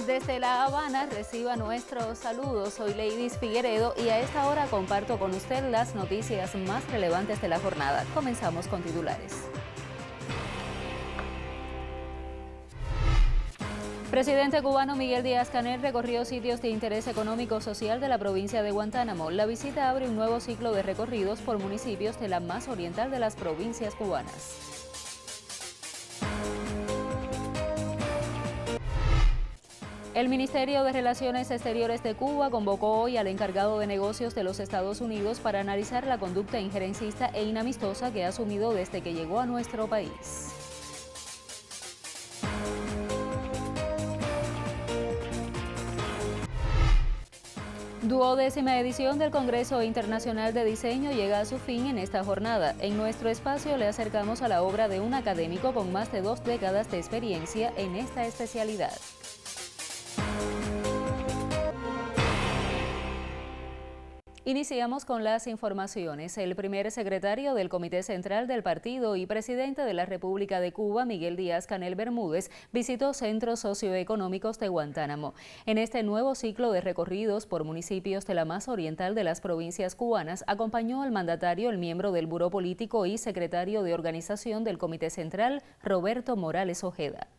Desde La Habana reciba nuestros saludos. Soy Leidis Figueredo y a esta hora comparto con usted las noticias más relevantes de la jornada. Comenzamos con titulares. Presidente cubano Miguel Díaz-Canel recorrió sitios de interés económico-social de la provincia de Guantánamo. La visita abre un nuevo ciclo de recorridos por municipios de la más oriental de las provincias cubanas. El Ministerio de Relaciones Exteriores de Cuba convocó hoy al encargado de negocios de los Estados Unidos para analizar la conducta injerencista e inamistosa que ha asumido desde que llegó a nuestro país. Duodécima edición del Congreso Internacional de Diseño llega a su fin en esta jornada. En nuestro espacio le acercamos a la obra de un académico con más de 2 décadas de experiencia en esta especialidad. Iniciamos con las informaciones. El primer secretario del Comité Central del Partido y presidente de la República de Cuba, Miguel Díaz-Canel Bermúdez, visitó centros socioeconómicos de Guantánamo. En este nuevo ciclo de recorridos por municipios de la más oriental de las provincias cubanas, acompañó al mandatario el miembro del Buró Político y secretario de Organización del Comité Central, Roberto Morales Ojeda.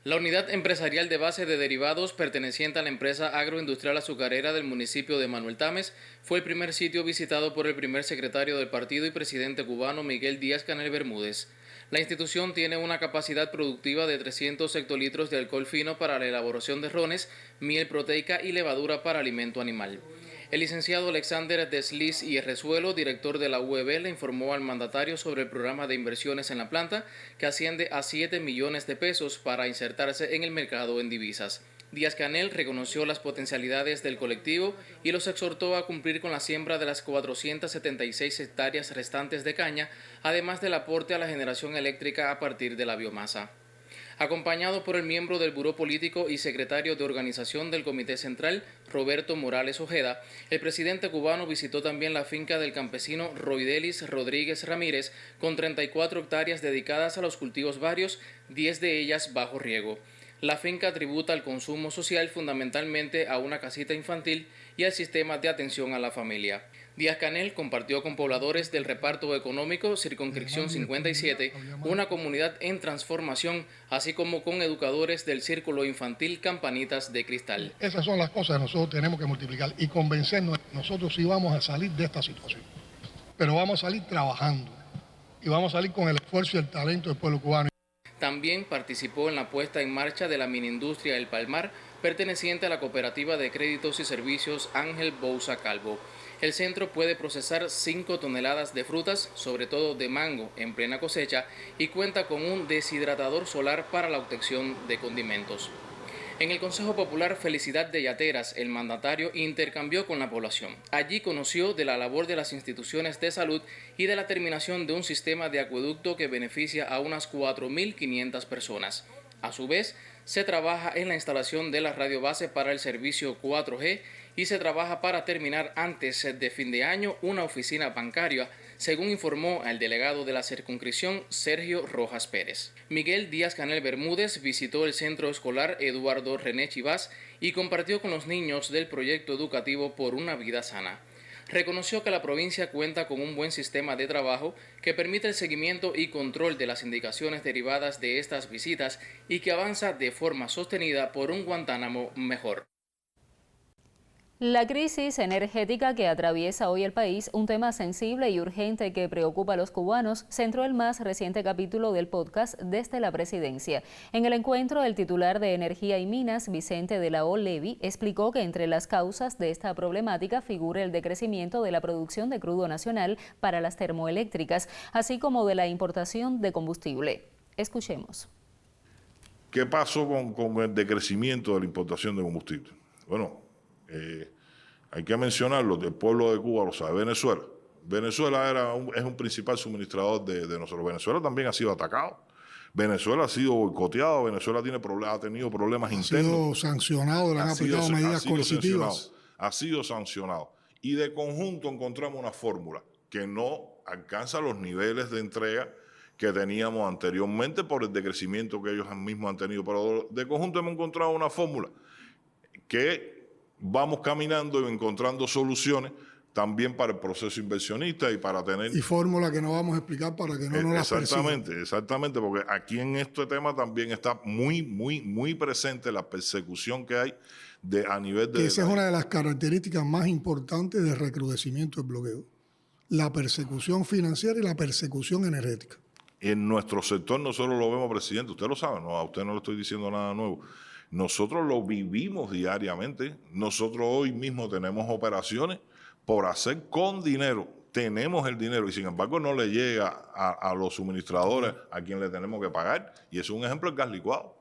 La unidad empresarial de base de derivados perteneciente a la empresa agroindustrial azucarera del municipio de Manuel Tames fue el primer sitio visitado por el primer secretario del partido y presidente cubano Miguel Díaz-Canel Bermúdez. La institución tiene una capacidad productiva de 300 hectolitros de alcohol fino para la elaboración de rones, miel proteica y levadura para alimento animal. El licenciado Alexander Desliz y Herrezuelo, director de la UEB, le informó al mandatario sobre el programa de inversiones en la planta, que asciende a 7 millones de pesos para insertarse en el mercado en divisas. Díaz-Canel reconoció las potencialidades del colectivo y los exhortó a cumplir con la siembra de las 476 hectáreas restantes de caña, además del aporte a la generación eléctrica a partir de la biomasa. Acompañado por el miembro del Buró Político y secretario de Organización del Comité Central, Roberto Morales Ojeda, el presidente cubano visitó también la finca del campesino Roidelis Rodríguez Ramírez, con 34 hectáreas dedicadas a los cultivos varios, 10 de ellas bajo riego. La finca tributa al consumo social, fundamentalmente a una casita infantil y al sistema de atención a la familia. Díaz-Canel compartió con pobladores del reparto económico Circunscripción 57, una comunidad en transformación, así como con educadores del Círculo Infantil Campanitas de Cristal. Esas son las cosas que nosotros tenemos que multiplicar y convencernos. Nosotros sí vamos a salir de esta situación, pero vamos a salir trabajando y vamos a salir con el esfuerzo y el talento del pueblo cubano. También participó en la puesta en marcha de la miniindustria El Palmar, perteneciente a la Cooperativa de Créditos y Servicios Ángel Bouza Calvo. El centro puede procesar 5 toneladas de frutas, sobre todo de mango, en plena cosecha, y cuenta con un deshidratador solar para la obtención de condimentos. En el Consejo Popular Felicidad de Yateras, el mandatario intercambió con la población. Allí conoció de la labor de las instituciones de salud y de la terminación de un sistema de acueducto que beneficia a unas 4.500 personas. A su vez, se trabaja en la instalación de la radiobase para el servicio 4G y se trabaja para terminar antes de fin de año una oficina bancaria, según informó el delegado de la circunscripción Sergio Rojas Pérez. Miguel Díaz-Canel Bermúdez visitó el centro escolar Eduardo René Chivas y compartió con los niños del proyecto educativo Por una Vida Sana. Reconoció que la provincia cuenta con un buen sistema de trabajo que permite el seguimiento y control de las indicaciones derivadas de estas visitas y que avanza de forma sostenida por un Guantánamo mejor. La crisis energética que atraviesa hoy el país, un tema sensible y urgente que preocupa a los cubanos, centró el más reciente capítulo del podcast Desde la Presidencia. En el encuentro, el titular de Energía y Minas, Vicente de la O. Levy, explicó que entre las causas de esta problemática figura el decrecimiento de la producción de crudo nacional para las termoeléctricas, así como de la importación de combustible. Escuchemos. ¿Qué pasó con el decrecimiento de la importación de combustible? Bueno, hay que mencionarlo, el pueblo de Cuba lo sabe, Venezuela. Venezuela es un principal suministrador de nosotros. Venezuela también ha sido atacado. Venezuela ha sido boicoteado, Venezuela ha tenido problemas internos. Ha sido sancionado, le han aplicado medidas coercitivas. Ha sido sancionado. Y de conjunto encontramos una fórmula que no alcanza los niveles de entrega que teníamos anteriormente por el decrecimiento que ellos mismos han tenido. Pero de conjunto hemos encontrado una fórmula que vamos caminando y encontrando soluciones también para el proceso inversionista y para tener... Y fórmula que no vamos a explicar para que no nos las persigan. Exactamente, porque aquí en este tema también está muy presente la persecución que hay a nivel de... Esa es una de las características más importantes del recrudecimiento del bloqueo. La persecución financiera y la persecución energética. En nuestro sector nosotros lo vemos, presidente, usted lo sabe, no, a usted no le estoy diciendo nada nuevo. Nosotros lo vivimos diariamente. Nosotros hoy mismo tenemos operaciones por hacer con dinero. Tenemos el dinero y sin embargo no le llega a los suministradores a quien le tenemos que pagar. Y es un ejemplo del gas licuado.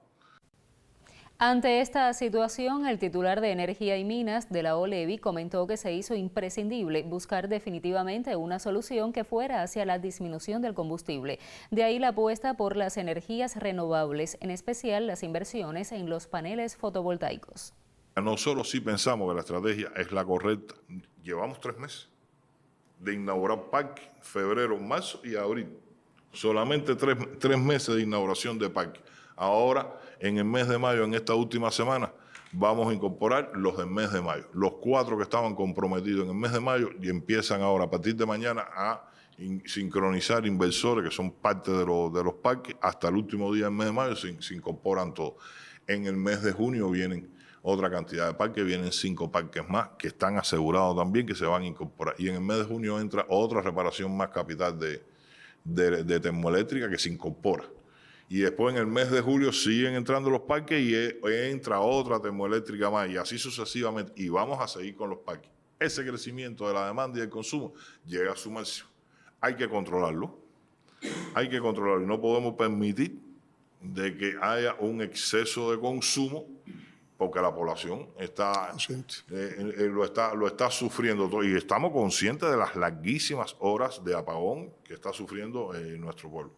Ante esta situación, el titular de Energía y Minas de la OLEVI comentó que se hizo imprescindible buscar definitivamente una solución que fuera hacia la disminución del combustible. De ahí la apuesta por las energías renovables, en especial las inversiones en los paneles fotovoltaicos. Nosotros sí pensamos que la estrategia es la correcta. Llevamos 3 meses de inaugurar parque, febrero, marzo y abril. Solamente 3 meses de inauguración de parque. Ahora, en el mes de mayo, en esta última semana, vamos a incorporar los del mes de mayo. Los 4 que estaban comprometidos en el mes de mayo y empiezan ahora, a partir de mañana, a sincronizar inversores que son parte de los parques. Hasta el último día del mes de mayo se incorporan todos. En el mes de junio vienen otra cantidad de parques, vienen 5 parques más que están asegurados también que se van a incorporar. Y en el mes de junio entra otra reparación más capital de termoeléctrica que se incorpora. Y después en el mes de julio siguen entrando los parques y entra otra termoeléctrica más y así sucesivamente. Y vamos a seguir con los parques. Ese crecimiento de la demanda y del consumo llega a su máximo. Hay que controlarlo. Y no podemos permitir de que haya un exceso de consumo porque la población lo está sufriendo todo y estamos conscientes de las larguísimas horas de apagón que está sufriendo nuestro pueblo.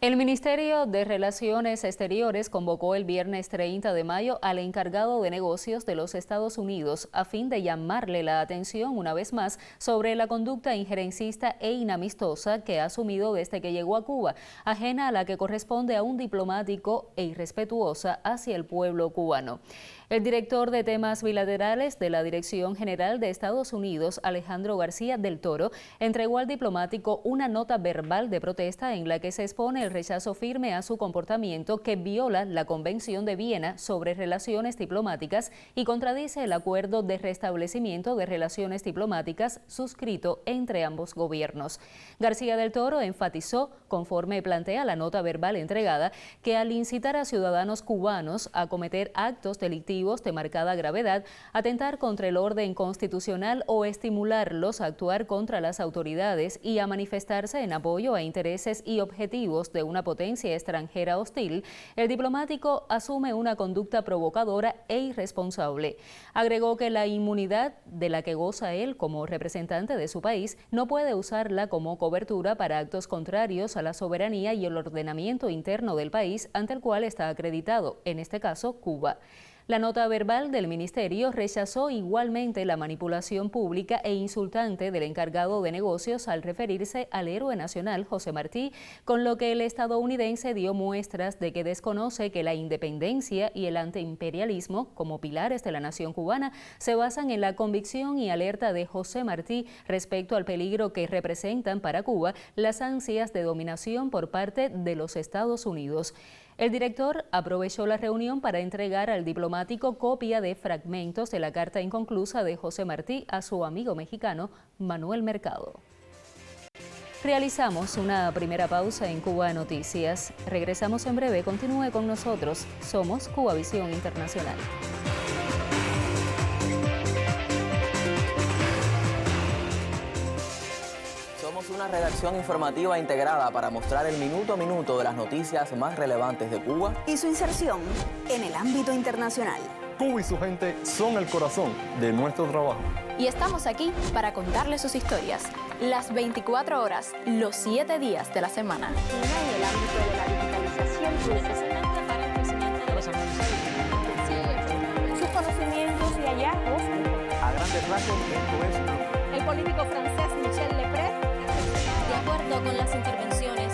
El Ministerio de Relaciones Exteriores convocó el viernes 30 de mayo al encargado de negocios de los Estados Unidos a fin de llamarle la atención una vez más sobre la conducta injerencista e inamistosa que ha asumido desde que llegó a Cuba, ajena a la que corresponde a un diplomático e irrespetuosa hacia el pueblo cubano. El director de temas bilaterales de la Dirección General de Estados Unidos, Alejandro García del Toro, entregó al diplomático una nota verbal de protesta en la que se expone el rechazo firme a su comportamiento que viola la Convención de Viena sobre relaciones diplomáticas y contradice el acuerdo de restablecimiento de relaciones diplomáticas suscrito entre ambos gobiernos. García del Toro enfatizó, conforme plantea la nota verbal entregada, que al incitar a ciudadanos cubanos a cometer actos delictivos de marcada gravedad, atentar contra el orden constitucional o estimularlos a actuar contra las autoridades y a manifestarse en apoyo a intereses y objetivos de una potencia extranjera hostil, el diplomático asume una conducta provocadora e irresponsable. Agregó que la inmunidad de la que goza él como representante de su país no puede usarla como cobertura para actos contrarios a la soberanía y el ordenamiento interno del país ante el cual está acreditado, en este caso Cuba. La nota verbal del ministerio rechazó igualmente la manipulación pública e insultante del encargado de negocios al referirse al héroe nacional José Martí, con lo que el estadounidense dio muestras de que desconoce que la independencia y el antiimperialismo, como pilares de la nación cubana, se basan en la convicción y alerta de José Martí respecto al peligro que representan para Cuba las ansias de dominación por parte de los Estados Unidos. El director aprovechó la reunión para entregar al diplomático copia de fragmentos de la carta inconclusa de José Martí a su amigo mexicano Manuel Mercado. Realizamos una primera pausa en Cuba Noticias. Regresamos en breve. Continúe con nosotros. Somos Cubavisión Internacional. Una redacción informativa integrada para mostrar el minuto a minuto de las noticias más relevantes de Cuba y su inserción en el ámbito internacional. Cuba y su gente son el corazón de nuestro trabajo. Y estamos aquí para contarles sus historias, las 24 horas, los 7 días de la semana. En el ámbito de la digitalización, para el crecimiento de los sus conocimientos y hallazgos. A grandes rasgos, esto es el político francés Michel Lepré. De acuerdo con las intervenciones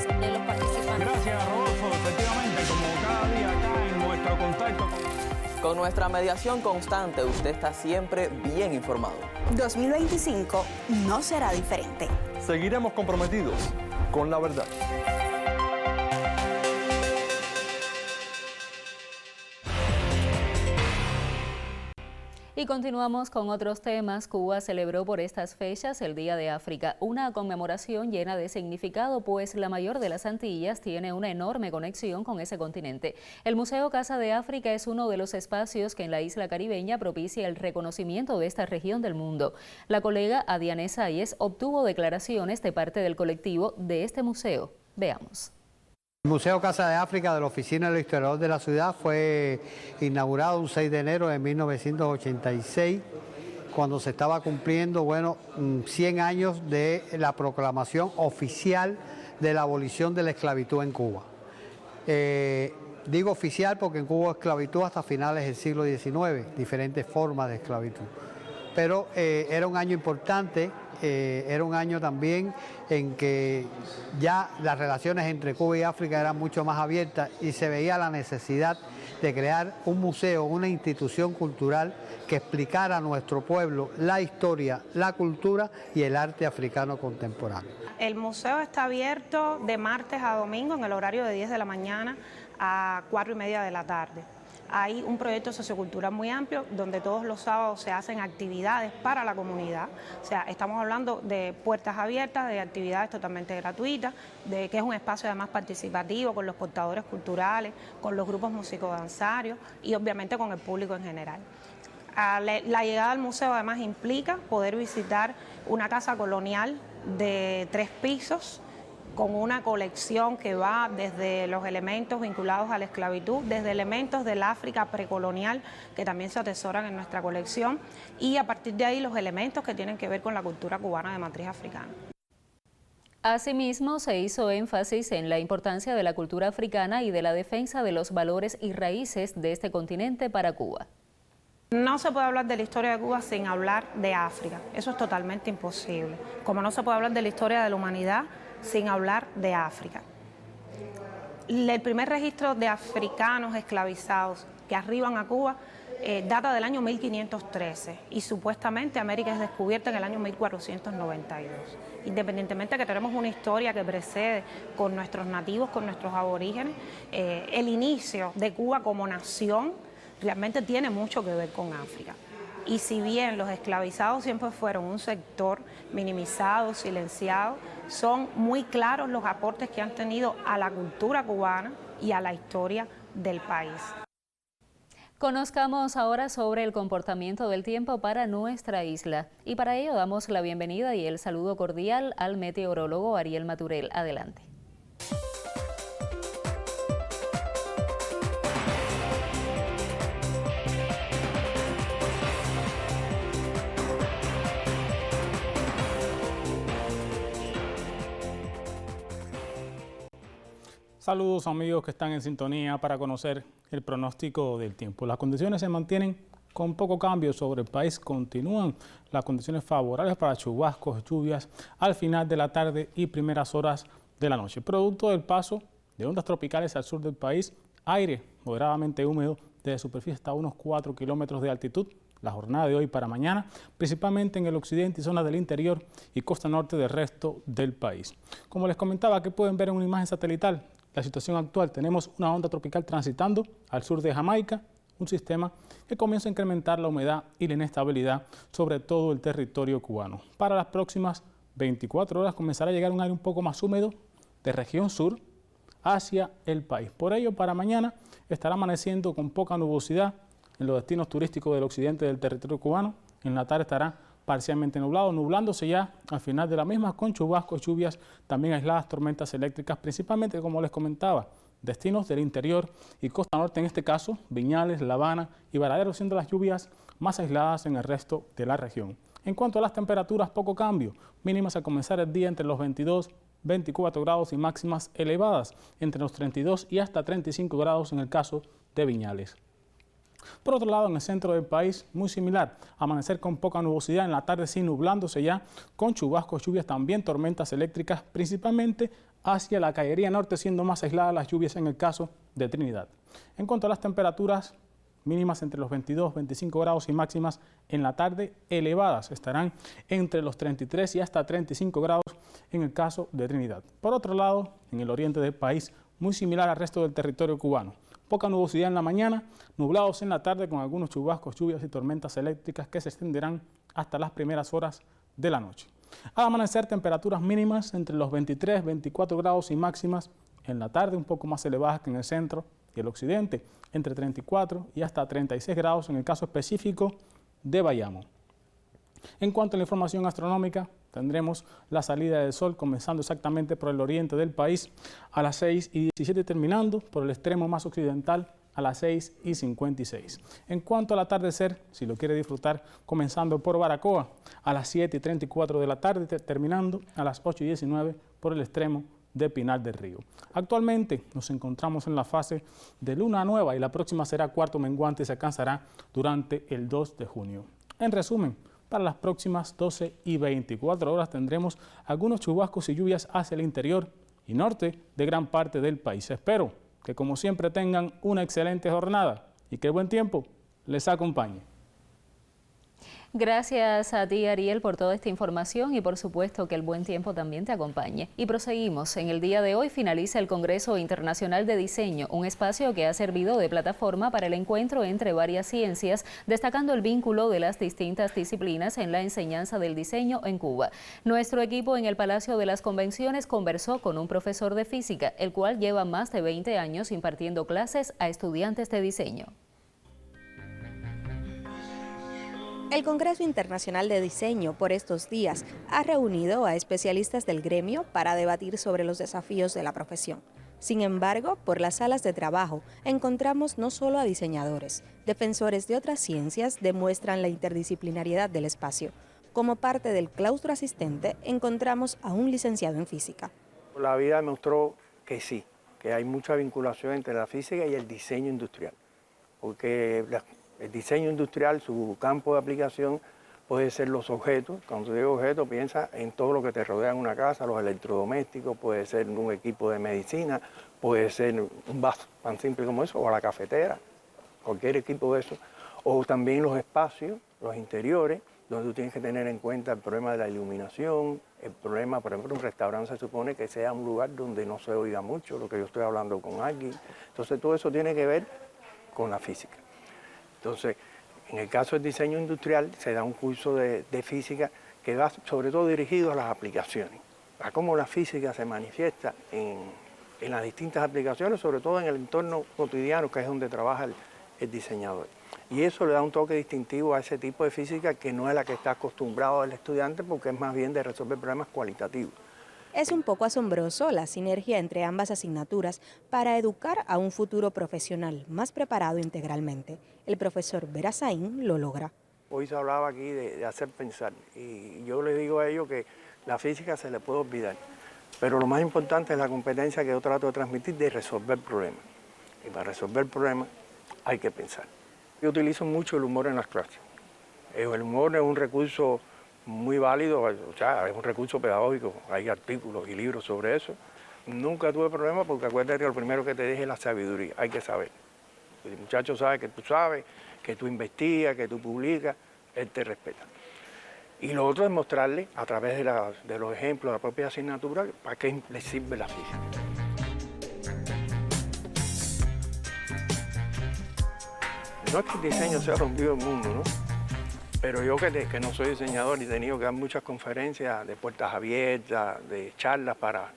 contacto Con nuestra mediación constante, usted está siempre bien informado. 2025 no será diferente. Seguiremos comprometidos con la verdad. Y continuamos con otros temas. Cuba celebró por estas fechas el Día de África, una conmemoración llena de significado, pues la mayor de las Antillas tiene una enorme conexión con ese continente. El Museo Casa de África es uno de los espacios que en la isla caribeña propicia el reconocimiento de esta región del mundo. La colega Adiane Sayes obtuvo declaraciones de parte del colectivo de este museo. Veamos. El Museo Casa de África de la Oficina del Historiador de la Ciudad fue inaugurado un 6 de enero de 1986, cuando se estaba cumpliendo 100 años de la proclamación oficial de la abolición de la esclavitud en Cuba. Digo oficial porque en Cuba hubo esclavitud hasta finales del siglo XIX, diferentes formas de esclavitud. Pero era un año importante, era un año también en que ya las relaciones entre Cuba y África eran mucho más abiertas y se veía la necesidad de crear un museo, una institución cultural que explicara a nuestro pueblo la historia, la cultura y el arte africano contemporáneo. El museo está abierto de martes a domingo en el horario de 10 de la mañana a 4:30 de la tarde. Hay un proyecto sociocultural muy amplio donde todos los sábados se hacen actividades para la comunidad. O sea, estamos hablando de puertas abiertas, de actividades totalmente gratuitas, de que es un espacio además participativo con los portadores culturales, con los grupos musicodanzarios y obviamente con el público en general. La llegada al museo además implica poder visitar una casa colonial de 3 pisos, con una colección que va desde los elementos vinculados a la esclavitud, desde elementos del África precolonial que también se atesoran en nuestra colección y a partir de ahí los elementos que tienen que ver con la cultura cubana de matriz africana. Asimismo, se hizo énfasis en la importancia de la cultura africana y de la defensa de los valores y raíces de este continente para Cuba. No se puede hablar de la historia de Cuba sin hablar de África, eso es totalmente imposible, como no se puede hablar de la historia de la humanidad sin hablar de África. El primer registro de africanos esclavizados que arriban a Cuba data del año 1513 y supuestamente América es descubierta en el año 1492. Independientemente de que tenemos una historia que precede con nuestros nativos, con nuestros aborígenes, el inicio de Cuba como nación realmente tiene mucho que ver con África. Y si bien los esclavizados siempre fueron un sector minimizado, silenciado, son muy claros los aportes que han tenido a la cultura cubana y a la historia del país. Conozcamos ahora sobre el comportamiento del tiempo para nuestra isla. Y para ello damos la bienvenida y el saludo cordial al meteorólogo Ariel Maturel. Adelante. Saludos amigos que están en sintonía para conocer el pronóstico del tiempo. Las condiciones se mantienen con poco cambio sobre el país. Continúan las condiciones favorables para chubascos, lluvias al final de la tarde y primeras horas de la noche. Producto del paso de ondas tropicales al sur del país, aire moderadamente húmedo desde superficie hasta unos 4 kilómetros de altitud. La jornada de hoy para mañana, principalmente en el occidente y zonas del interior y costa norte del resto del país. Como les comentaba, que pueden ver en una imagen satelital, la situación actual, tenemos una onda tropical transitando al sur de Jamaica, un sistema que comienza a incrementar la humedad y la inestabilidad sobre todo el territorio cubano. Para las próximas 24 horas comenzará a llegar un aire un poco más húmedo de región sur hacia el país. Por ello, para mañana estará amaneciendo con poca nubosidad en los destinos turísticos del occidente del territorio cubano. En la tarde estará parcialmente nublado, nublándose ya al final de la misma con chubascos, lluvias, también aisladas tormentas eléctricas, principalmente, como les comentaba, destinos del interior y costa norte, en este caso, Viñales, La Habana y Varadero, siendo las lluvias más aisladas en el resto de la región. En cuanto a las temperaturas, poco cambio, mínimas al comenzar el día entre los 22, 24 grados y máximas elevadas entre los 32 y hasta 35 grados en el caso de Viñales. Por otro lado, en el centro del país, muy similar, amanecer con poca nubosidad, en la tarde sí nublándose ya, con chubascos, lluvias, también tormentas eléctricas, principalmente hacia la Cañería Norte, siendo más aisladas las lluvias en el caso de Trinidad. En cuanto a las temperaturas, mínimas entre los 22, 25 grados y máximas en la tarde elevadas. Estarán entre los 33 y hasta 35 grados en el caso de Trinidad. Por otro lado, en el oriente del país, muy similar al resto del territorio cubano. Poca nubosidad en la mañana, nublados en la tarde con algunos chubascos, lluvias y tormentas eléctricas que se extenderán hasta las primeras horas de la noche. Al amanecer, temperaturas mínimas entre los 23, 24 grados y máximas en la tarde, un poco más elevadas que en el centro y el occidente, entre 34 y hasta 36 grados en el caso específico de Bayamo. En cuanto a la información astronómica, tendremos la salida del sol comenzando exactamente por el oriente del país a las 6:17 y terminando por el extremo más occidental a las 6:56. En cuanto al atardecer, si lo quiere disfrutar, comenzando por Baracoa a las 7:34 de la tarde, terminando a las 8:19 por el extremo de Pinar del Río. Actualmente nos encontramos en la fase de luna nueva y la próxima será cuarto menguante y se alcanzará durante el 2 de junio. En resumen, para las próximas 12 y 24 horas tendremos algunos chubascos y lluvias hacia el interior y norte de gran parte del país. Espero que como siempre tengan una excelente jornada y que el buen tiempo les acompañe. Gracias a ti, Ariel, por toda esta información y por supuesto que el buen tiempo también te acompañe. Y proseguimos. En el día de hoy finaliza el Congreso Internacional de Diseño, un espacio que ha servido de plataforma para el encuentro entre varias ciencias, destacando el vínculo de las distintas disciplinas en la enseñanza del diseño en Cuba. Nuestro equipo en el Palacio de las Convenciones conversó con un profesor de física, el cual lleva más de 20 años impartiendo clases a estudiantes de diseño. El Congreso Internacional de Diseño por estos días ha reunido a especialistas del gremio para debatir sobre los desafíos de la profesión. Sin embargo, por las salas de trabajo encontramos no solo a diseñadores, defensores de otras ciencias demuestran la interdisciplinariedad del espacio. Como parte del claustro asistente encontramos a un licenciado en física. La vida demostró que sí, que hay mucha vinculación entre la física y el diseño industrial, porque el diseño industrial, su campo de aplicación puede ser los objetos. Cuando digo objetos, piensa en todo lo que te rodea en una casa, los electrodomésticos, puede ser un equipo de medicina, puede ser un vaso tan simple como eso, o la cafetera, cualquier equipo de eso. O también los espacios, los interiores, donde tú tienes que tener en cuenta el problema de la iluminación, el problema, por ejemplo, un restaurante se supone que sea un lugar donde no se oiga mucho lo que yo estoy hablando con alguien. Entonces todo eso tiene que ver con la física. Entonces, en el caso del diseño industrial, se da un curso de física que va sobre todo dirigido a las aplicaciones, a cómo la física se manifiesta en las distintas aplicaciones, sobre todo en el entorno cotidiano, que es donde trabaja el diseñador. Y eso le da un toque distintivo a ese tipo de física que no es la que está acostumbrado el estudiante, porque es más bien de resolver problemas cualitativos. Es un poco asombroso la sinergia entre ambas asignaturas para educar a un futuro profesional más preparado integralmente. El profesor Verazaín lo logra. Hoy se hablaba aquí de hacer pensar y yo les digo a ellos que la física se le puede olvidar, pero lo más importante es la competencia que yo trato de transmitir de resolver problemas. Y para resolver problemas hay que pensar. Yo utilizo mucho el humor en las clases. El humor es un recurso muy válido, o sea, es un recurso pedagógico, hay artículos y libros sobre eso. Nunca tuve problemas porque acuérdate que lo primero que te dije es la sabiduría, hay que saber. El muchacho sabe que tú sabes, que tú investigas, que tú publicas, él te respeta. Y lo otro es mostrarle a través de los ejemplos de la propia asignatura para qué le sirve la física. No es que el diseño sea rompido el mundo, ¿no? Pero yo que no soy diseñador y he tenido que dar muchas conferencias de puertas abiertas, de charlas para...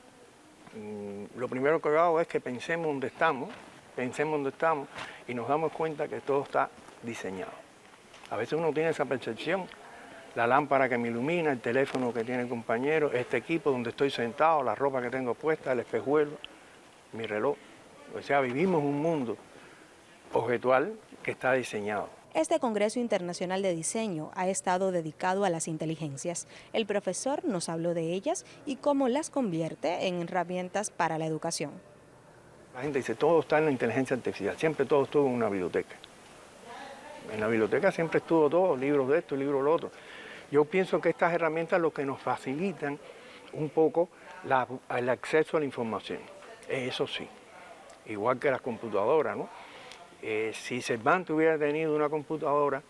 lo primero que hago es que pensemos dónde estamos y nos damos cuenta que todo está diseñado. A veces uno tiene esa percepción, la lámpara que me ilumina, el teléfono que tiene el compañero, este equipo donde estoy sentado, la ropa que tengo puesta, el espejuelo, mi reloj. O sea, vivimos un mundo objetual que está diseñado. Este Congreso Internacional de Diseño ha estado dedicado a las inteligencias. El profesor nos habló de ellas y cómo las convierte en herramientas para la educación. La gente dice, todo está en la inteligencia artificial, siempre todo estuvo en una biblioteca. En la biblioteca siempre estuvo todo, libros de esto, libros de lo otro. Yo pienso que estas herramientas lo que nos facilitan un poco el acceso a la información, eso sí, igual que las computadoras, ¿no? Si Cervantes hubiera tenido una computadora,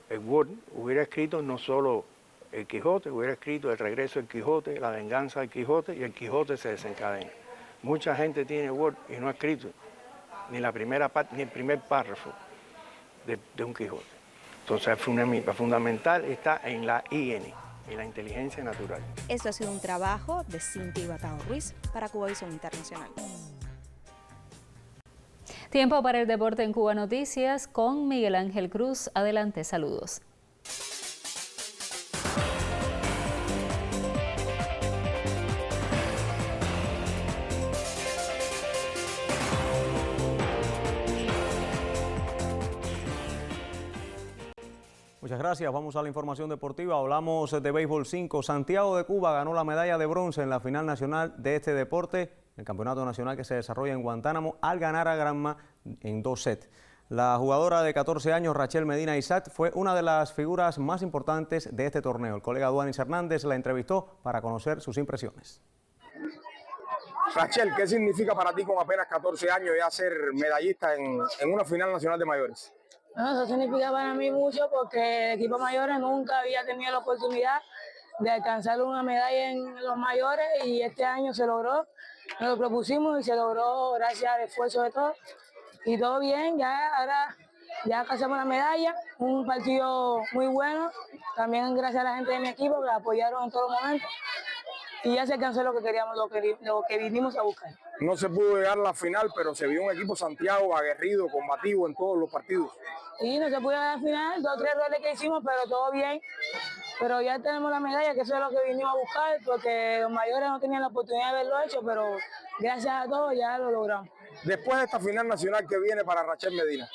el Word hubiera escrito no solo el Quijote, hubiera escrito el regreso del Quijote, la venganza del Quijote, y el Quijote se desencadena. Mucha gente tiene Word y no ha escrito ni la primera parte, ni el primer párrafo de un Quijote. Entonces, el fundamental está en la IN, en la inteligencia natural. Esto ha sido un trabajo de Cintia Ibatao Ruiz para Cubavisión Internacional. Tiempo para el deporte en Cuba Noticias con Miguel Ángel Cruz. Adelante, saludos. Muchas gracias. Vamos a la información deportiva. Hablamos de béisbol 5. Santiago de Cuba ganó la medalla de bronce en la final nacional de este deporte, el campeonato nacional que se desarrolla en Guantánamo, al ganar a Granma en 2 sets. La jugadora de 14 años, Rachel Medina Isaac, fue una de las figuras más importantes de este torneo. El colega Duanis Hernández la entrevistó para conocer sus impresiones. Rachel, ¿qué significa para ti con apenas 14 años ya ser medallista en una final nacional de mayores? Bueno, eso significa para mí mucho porque el equipo mayores nunca había tenido la oportunidad de alcanzar una medalla en los mayores y este año se logró, nos lo propusimos y se logró gracias al esfuerzo de todos y todo bien, ahora ya alcanzamos la medalla, un partido muy bueno, también gracias a la gente de mi equipo que apoyaron en todo momento y ya se alcanzó lo que queríamos, lo que vinimos a buscar. No se pudo llegar a la final, pero se vio un equipo Santiago aguerrido, combativo en todos los partidos. Sí, no se pudo llegar a la final, 2 o 3 errores que hicimos, pero todo bien. Pero ya tenemos la medalla, que eso es lo que vinimos a buscar, porque los mayores no tenían la oportunidad de haberlo hecho, pero gracias a todos ya lo logramos. Después de esta final nacional que viene para Rachel Medina.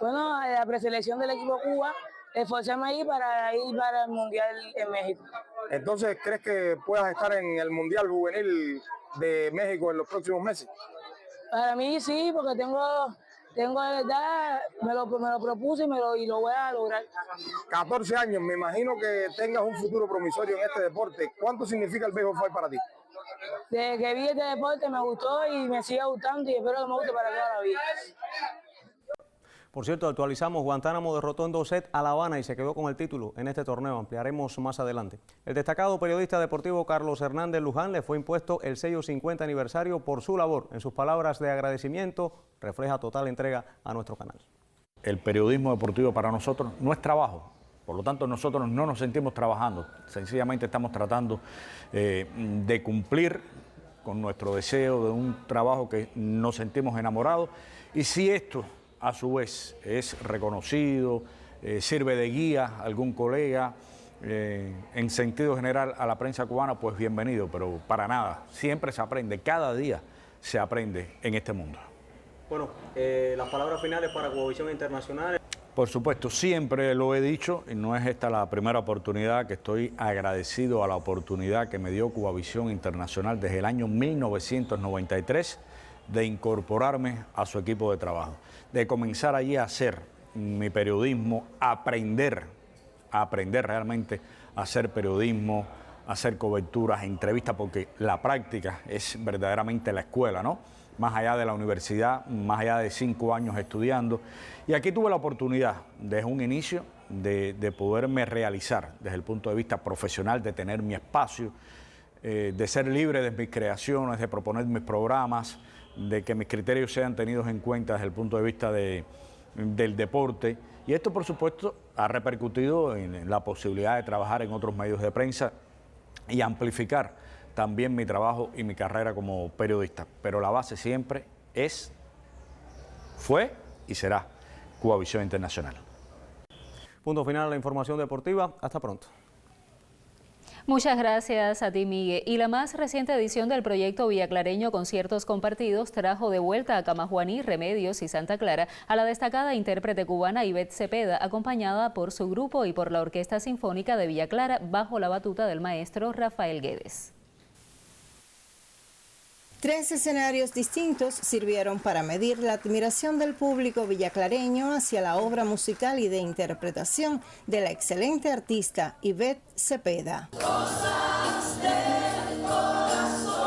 Bueno, la preselección del equipo Cuba, esforzarme ahí para ir para el Mundial en México. Entonces, ¿crees que puedas estar en el Mundial Juvenil de México en los próximos meses? Para mí sí, porque tengo de verdad, me lo propuse y lo voy a lograr. 14 años, me imagino que tengas un futuro promisorio en este deporte. ¿Cuánto significa el béisbol para ti? Desde que vi este deporte me gustó y me sigue gustando y espero que me guste para toda la vida. Por cierto, actualizamos, Guantánamo derrotó en 2 sets a La Habana y se quedó con el título en este torneo. Ampliaremos más adelante. El destacado periodista deportivo Carlos Hernández Luján le fue impuesto el sello 50 aniversario por su labor. En sus palabras de agradecimiento, refleja total entrega a nuestro canal. El periodismo deportivo para nosotros no es trabajo. Por lo tanto, nosotros no nos sentimos trabajando. Sencillamente estamos tratando de cumplir con nuestro deseo de un trabajo que nos sentimos enamorados. Y si esto a su vez es reconocido, sirve de guía a algún colega, en sentido general a la prensa cubana, pues bienvenido, pero para nada, siempre se aprende, cada día se aprende en este mundo. Bueno, las palabras finales para Cubavisión Internacional. Por supuesto, siempre lo he dicho y no es esta la primera oportunidad que estoy agradecido a la oportunidad que me dio Cubavisión Internacional desde el año 1993 de incorporarme a su equipo de trabajo, de comenzar allí a hacer mi periodismo, aprender realmente a hacer periodismo, a hacer coberturas, entrevistas, porque la práctica es verdaderamente la escuela, ¿no? Más allá de la universidad, más allá de 5 años estudiando. Y aquí tuve la oportunidad, desde un inicio, de poderme realizar desde el punto de vista profesional, de tener mi espacio, de ser libre de mis creaciones, de proponer mis programas, de que mis criterios sean tenidos en cuenta desde el punto de vista del deporte. Y esto, por supuesto, ha repercutido en la posibilidad de trabajar en otros medios de prensa y amplificar también mi trabajo y mi carrera como periodista. Pero la base siempre fue y será Cubavisión Internacional. Punto final a la información deportiva. Hasta pronto. Muchas gracias a ti, Miguel. Y la más reciente edición del proyecto Villaclareño Conciertos Compartidos trajo de vuelta a Camajuaní, Remedios y Santa Clara a la destacada intérprete cubana Ivette Cepeda, acompañada por su grupo y por la Orquesta Sinfónica de Villa Clara, bajo la batuta del maestro Rafael Guedes. 3 escenarios distintos sirvieron para medir la admiración del público villaclareño hacia la obra musical y de interpretación de la excelente artista Ivette Cepeda. Cosas del corazón.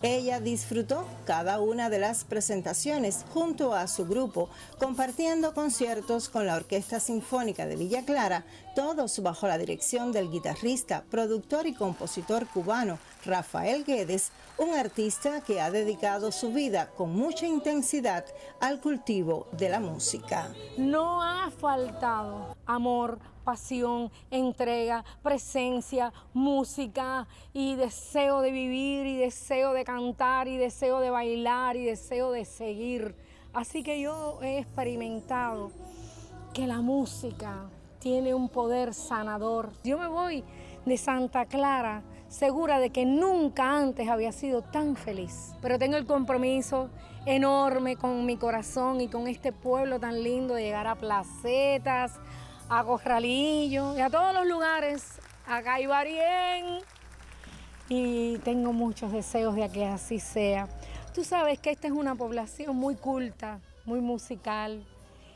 Ella disfrutó cada una de las presentaciones junto a su grupo, compartiendo conciertos con la Orquesta Sinfónica de Villa Clara, todos bajo la dirección del guitarrista, productor y compositor cubano Rafael Guedes, un artista que ha dedicado su vida con mucha intensidad al cultivo de la música. No ha faltado amor, pasión, entrega, presencia, música y deseo de vivir y deseo de cantar y deseo de bailar y deseo de seguir. Así que yo he experimentado que la música tiene un poder sanador. Yo me voy de Santa Clara segura de que nunca antes había sido tan feliz, pero tengo el compromiso enorme con mi corazón y con este pueblo tan lindo de llegar a Placetas, a Corralillo y a todos los lugares, a Caibarien, y tengo muchos deseos de que así sea. Tú sabes que esta es una población muy culta, muy musical,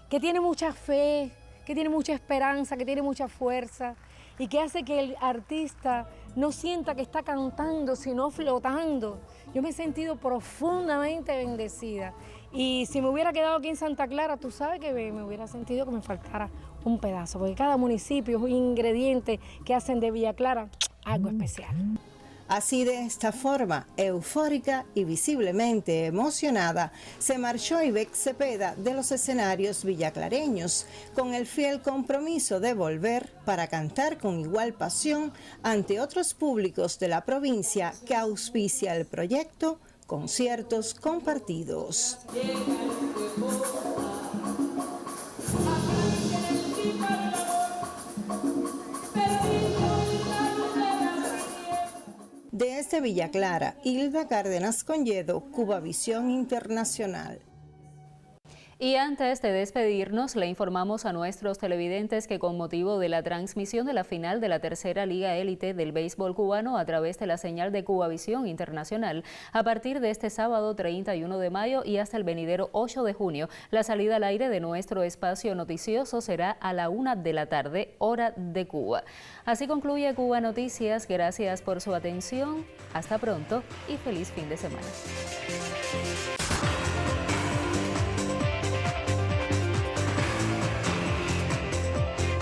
que tiene mucha fe, que tiene mucha esperanza, que tiene mucha fuerza y que hace que el artista no sienta que está cantando, sino flotando. Yo me he sentido profundamente bendecida y si me hubiera quedado aquí en Santa Clara, tú sabes que me hubiera sentido que me faltara un pedazo, porque cada municipio es un ingrediente que hacen de Villa Clara algo especial. Así, de esta forma, eufórica y visiblemente emocionada, se marchó Ivette Cepeda de los escenarios villaclareños, con el fiel compromiso de volver para cantar con igual pasión ante otros públicos de la provincia que auspicia el proyecto Conciertos Compartidos. Desde Villa Clara, Hilda Cárdenas Conyedo, Cubavisión Internacional. Y antes de despedirnos, le informamos a nuestros televidentes que con motivo de la transmisión de la final de la tercera Liga Élite del béisbol cubano a través de la señal de Cubavisión Internacional, a partir de este sábado 31 de mayo y hasta el venidero 8 de junio, la salida al aire de nuestro espacio noticioso será a la 1 de la tarde, hora de Cuba. Así concluye Cuba Noticias. Gracias por su atención. Hasta pronto y feliz fin de semana.